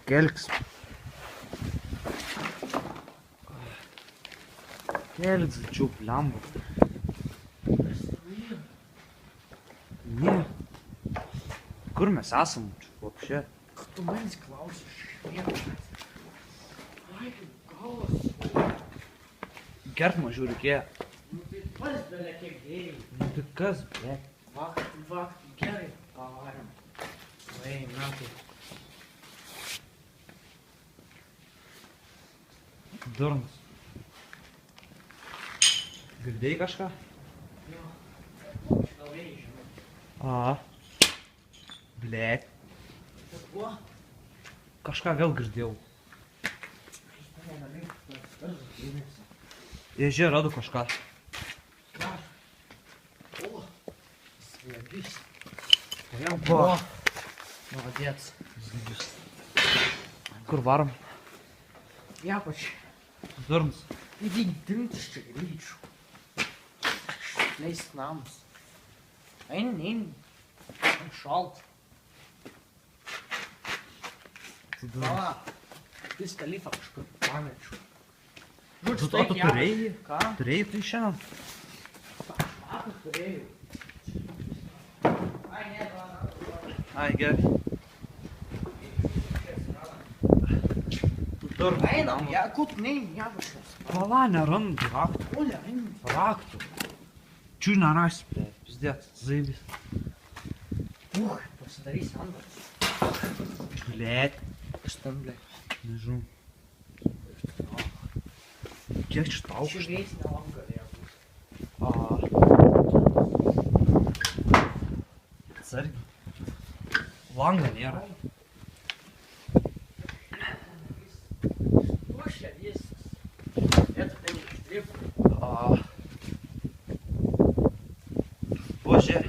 Kelkis. Kelkis, greičiau, blemba. Ne. Kur mes esam? Vapšė. Tu manęs klausi šviečas. Ai, galas. Gert mažiau reikėjo. Nu tai pas belė kiek gėjai. Nu tai kas, ble? Va, gerai, pavarėm. Vai, metai. Durnas. Girdėjai kažką? Jo. Galvėjai, žinai. A. Blet. Tas buvo? Kažką vėl girdėjau. Ežė radu kažką. O, slėgis. Va. Молодец. Kur varom? Япоч, Durnas. иди дымтешь, гречу. Leist namens. Ein, schalt. Mama, vis kalifą kažkur pamečiu. O tu turėjai? Ką? Turėjai tai šiandien? Aš turėjau. Ai, ne, Ai, gerai. Durnas. einam, ja, gut, nein, ja, was. Pala, nerandu raktų. Oля, einam. Raktų. Čiū nerasi, ble. Pizdėt, zaibis. Pasidarys andas. Blet. Kas ten, ble? Nežinau. Kiek čia tau? Čia veisinė langa galėjo būti. Atsargiai. Langą nėra. Слушай, есть. Это ты не штрих. Bože.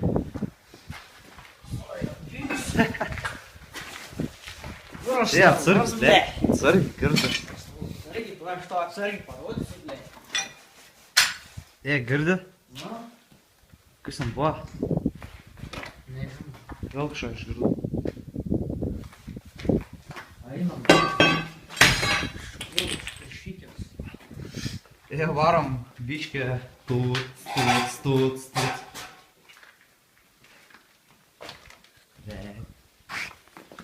Atsargiai, ble. Atsargiai, girdi. Смотри, потому что отцарь породится, блядь. Girdi. Ну, Kas ten buvo? nežinau. Vėl kažką išgirdau. Einam. Šikės. Varom biškė. Tut.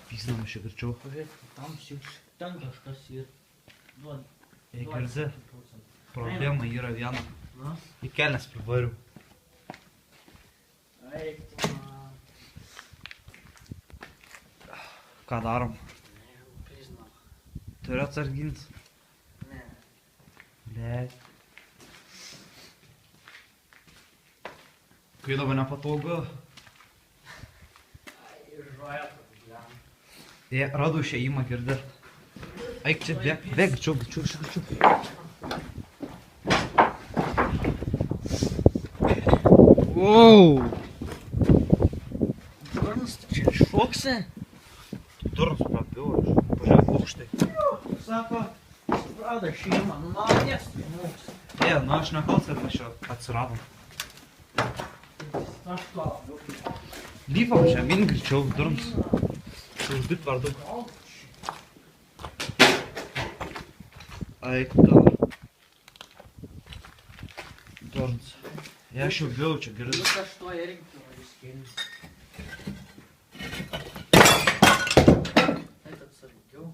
Pyzdam aš čia girčiau. Pažiūrėk, tam siūs. Ten kažkas ir. Duod. Girdi. Problema yra viena. Nu. Į kelnes privariu. Eik tu man. Ką darom? Nežinau, priznam. Turiu atsarginis. Ne. Ble. Kai dabar nepatogu. Ai, žuoja problema. Radu išėjimą, girdi. Eik čia, bėg, greičiau. Wow! Durnas, tu čia šoksi? Durnas prabiau, aš pažiūrėjau aukštai. Sako, suprado šeimą, nu malonės mums. Nu aš nekaltas, kad mes čia atsiradom. Aš to labiau. Lypam čia, min greičiau, durnas. Uždit vardu. Eik tu. Durnas. Aš jau bijau čia, girdi. Nu kažto irgi turi skėlis. Это atsargiau.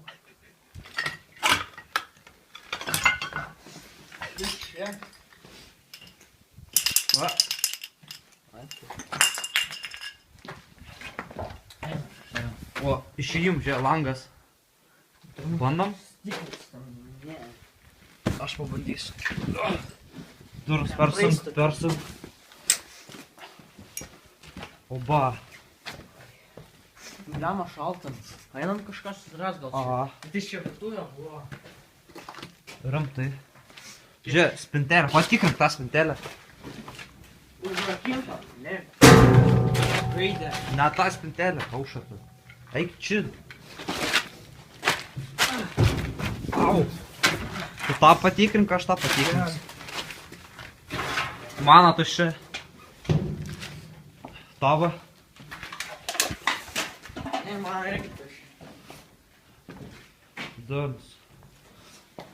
Čia. Va. O, išėjim čia langas. Bandom? Stiklas tam, ne. Aš pabandysiu. Durnas persum. Oba. Bliama šaltam. Einam kažką susiras gal čia. Aha. Tai čia virtuvė buvo. Rimtai. Žiūrėk, spintelę. Patikrink tą spintelę. Užrakinta? Ne. Raidė. Ne tą spintelę, aušatą. Eik čia. Au. Tu tą patikrink, aš tą patikrinsiu. Mano tuščia. Tavo. Ne, man irgi tuščia. Durnas.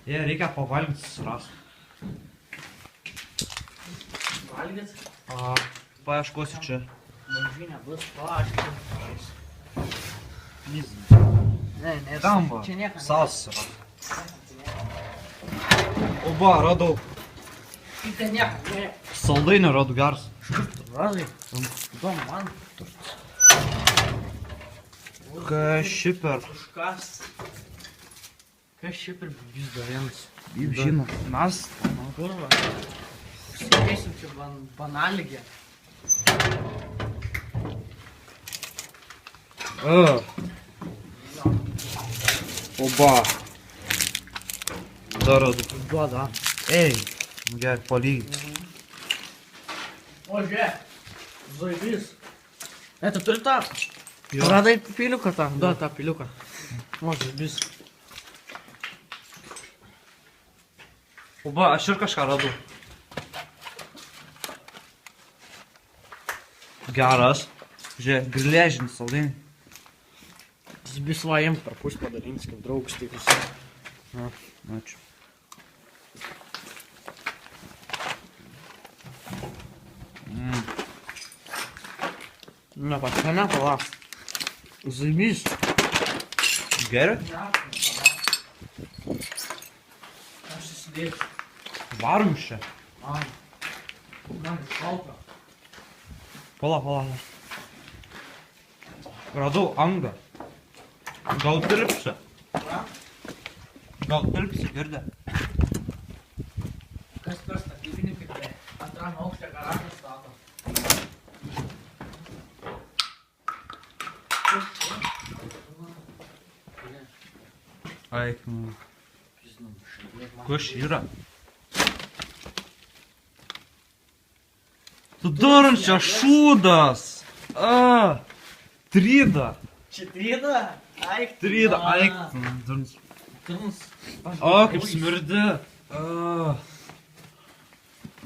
Jie reikia pavalgyti susirast. Valgyt? Paieškosiu čia. Mažinė bus paaiškinti. Ne, Tam va, čia nieko. salsas yra. Oba, radau. Čia nieko. Saldainį radau geras. Radai? Įdomu man. Kas šiper? Kažkas. Kas šiper vis dar vienas. Žino. Mes. Kurva. Sėdėsim čia banalygė. Oba. Dar radau. Duoda. Ei. Gerai, palygint. O, žiūrėk. Zaibys. Tu turi tą? Jo. Radai piliuką tą? Duoda tą piliuką. O, zaibys. Oba, aš ir kažką radau. Geras. Žiūrėk, grilėžinis saldainį. Zaibys va jiem per pusę padalintis, kaip draugus taip visi. Ačiū. Ne, paskanė, pala. Zaibys. Gerai? Aš susidėsiu. Varom iš čia. Man šalta. Pala. Radau angą. Gal tilpsi? Gal tilpsi, girdė? Kas per statybininkai, tai antram aukšte garažą stato. Eik, nu. Kas yra? Tu durn, čia šūdas! Tryda! Čia tryda? Aik. Tryda, eik. Durns. Turns. Kaip smirdi.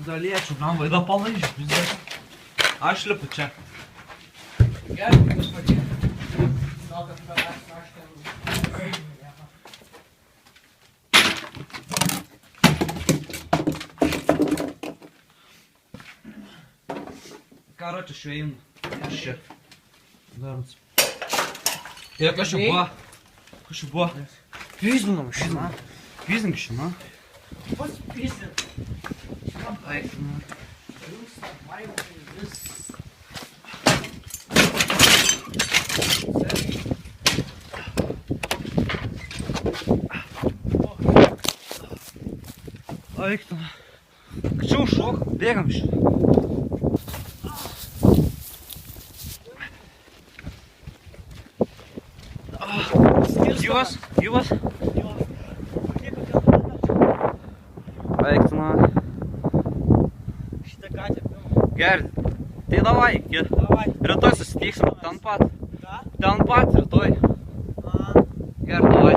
Dalėčiau, man vaida palaižiu, vis dar. Aš lipu čia. Gerai, kažkodė. Gal kažką aš ten... Короче, что им? Ще. Дарнс. Я kas čia buvo? Kas čia buvo? Pizino mašina. Pizink šina. Pats pizin. Eik, nu. Jūs, maivai, vis. Eik, nu. Čia užšok, bėgam šitą. Gyvas? Eik, tu, na. Šitą katę pilną. Gerai. Tai davai, rytoj susitiksim, ten pat. Ką? Ten pat rytoj. A. Gerai, davai.